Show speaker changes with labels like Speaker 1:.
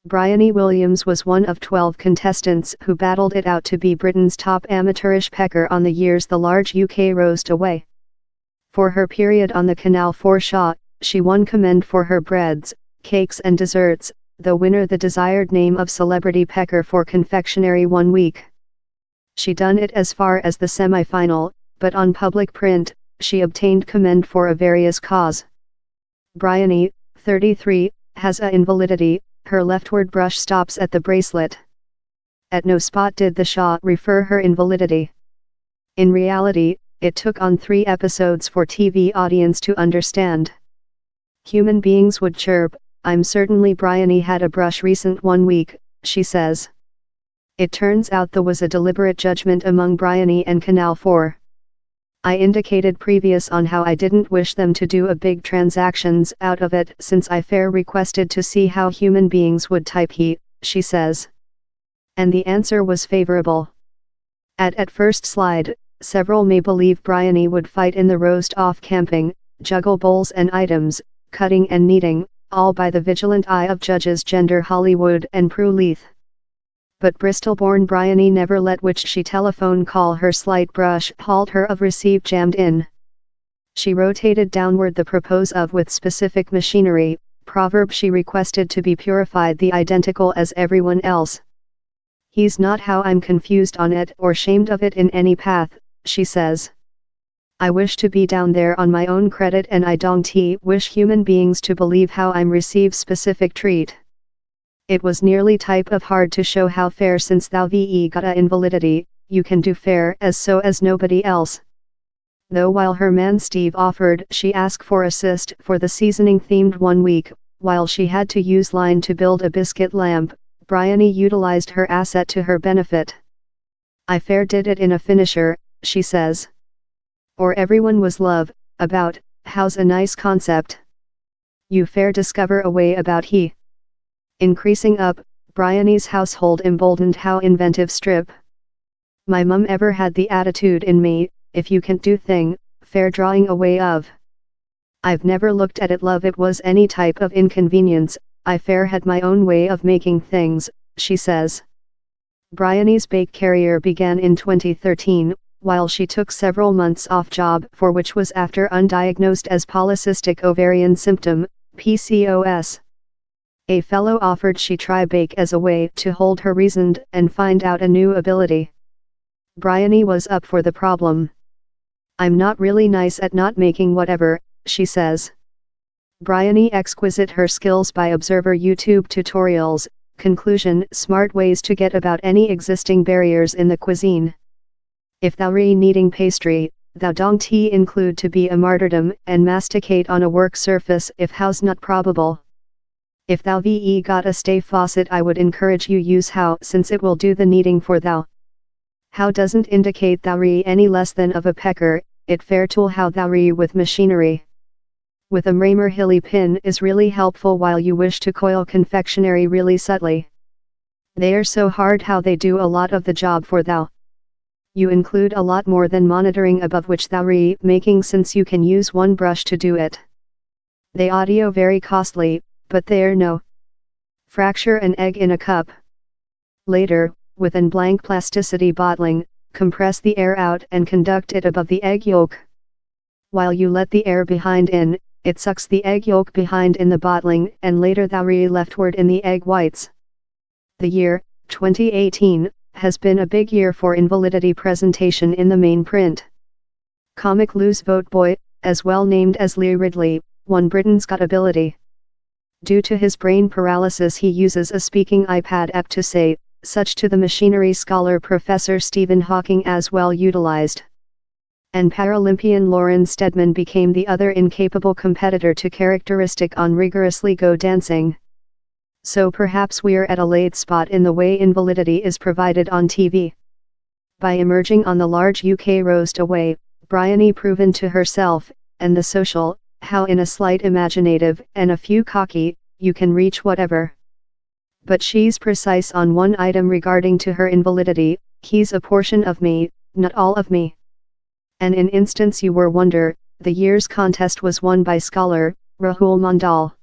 Speaker 1: Briony Williams was one of 12 contestants who battled it out to be Britain's top amateurish pecker on the year's The Large UK Roast Away. For her period on the Canal 4 show, she won commend for her breads, cakes and desserts, the winner the desired name of celebrity pecker for confectionery 1 week. She done it as far as the semi-final, but on public print, she obtained commend for a various cause. Briony, 33, has a invalidity. Her leftward brush stops at the bracelet. At no spot did the show refer her invalidity. In reality, it took on 3 episodes for TV audience to understand. Human beings would chirp, "I'm certainly Briony had a brush recent 1 week," she says. It turns out there was a deliberate judgment among Briony and Canal 4. I indicated previous on how I didn't wish them to do a big transactions out of it since I fair requested to see how human beings would type she says. And the answer was favorable. At first slide, several may believe Briony would fight in the roast off camping, juggle bowls and items, cutting and kneading, all by the vigilant eye of judges Gender Hollywood and Prue Leith. But Bristol-born Briony never let which she telephone call her slight brush halt her of receive jammed in. She rotated downward the propose of with specific machinery, proverb she requested to be purified the identical as everyone else. He's not how I'm confused on it or shamed of it in any path, she says. I wish to be down there on my own credit and I don't wish human beings to believe how I'm receive specific treat. It was nearly type of hard to show how fair since thou got a invalidity, you can do fair as so as nobody else. Though while her man Steve offered she asked for assist for the seasoning themed 1 week, while she had to use line to build a biscuit lamp, Briony utilized her asset to her benefit. I fair did it in a finisher, she says. Or everyone was love, about, how's a nice concept. You fair discover a way about Increasing up, Briony's household emboldened how inventive strip. My mum ever had the attitude in me, if you can't do thing, fair drawing a way of. I've never looked at it love it was any type of inconvenience, I fair had my own way of making things, she says. Briony's bake career began in 2013, while she took several months off job for which was after undiagnosed as polycystic ovarian symptom, PCOS. A fellow offered she try bake as a way to hold her reasoned and find out a new ability. Briony was up for the problem. I'm not really nice at not making whatever, she says. Briony exquisite her skills by observer YouTube tutorials, conclusion smart ways to get about any existing barriers in the cuisine. If thou kneading pastry, thou don't include to be a martyrdom and masticate on a work surface if how's not probable. If thou got a stay faucet I would encourage you use how since it will do the kneading for thou. How doesn't indicate thou any less than of a pecker, it fair tool how thou with machinery. With a Raymer hilly pin is really helpful while you wish to coil confectionery really subtly. They are so hard how they do a lot of the job for thou. You include a lot more than monitoring above which thou making since you can use one brush to do it. They audio very costly, but there no. Fracture an egg in a cup. Later, with an blank plasticity bottling, compress the air out and conduct it above the egg yolk. While you let the air behind in, it sucks the egg yolk behind in the bottling and later thou leftward in the egg whites. The year, 2018, has been a big year for invalidity presentation in the main print. Comic Lou's Vote Boy, as well named as Lee Ridley, won Britain's Got Ability. Due to his brain paralysis he uses a speaking iPad app to say, such to the machinery scholar Professor Stephen Hawking as well utilized. And Paralympian Lauren Steadman became the other incapable competitor to characteristic on rigorously go dancing. So perhaps we're at a late spot in the way invalidity is provided on TV. By emerging on the large UK roast away, Briony proven to herself, and the social, how in a slight imaginative and a few cocky, you can reach whatever. But she's precise on one item regarding to her invalidity, he's a portion of me, not all of me. And in instance you were wonder, the year's contest was won by scholar, Rahul Mandal.